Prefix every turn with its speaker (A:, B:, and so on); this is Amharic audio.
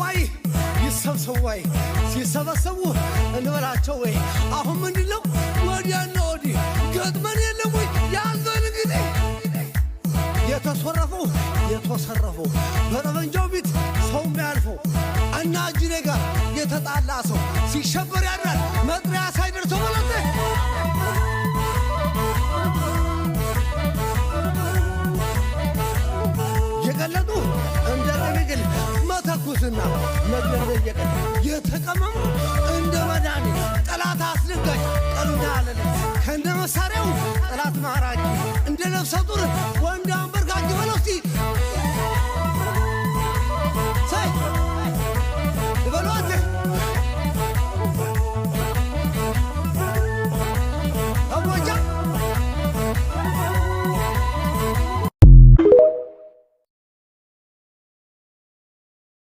A: ዋይ ይሰብሰቡ ወይ ሲሰበሰቡ እንበላቸው ወይ አሁን ምንድነው ወዲያና ወዲህ ገጥመን የለም ወይ ያልበል እንግዲህ የተሰረፈው የተሰረፈው በረመንጃው ቢት ሰው የሚያልፈው እና እጅኔ ጋር የተጣላ ሰው ሲሸበር ያድራል መጥሪያ ሳይደርሰው ማለት የቀለጡ እንደ ለምግል መተኩስና መገረየቀ የተቀመሙ እንደ መዳኒ ጠላት አስደጋጅ ቀሉና አለለ ከእንደ መሳሪያው ጠላት ማራኪ እንደ ነፍሰ ጡር ወንድ አንበርካኪ በለውቲ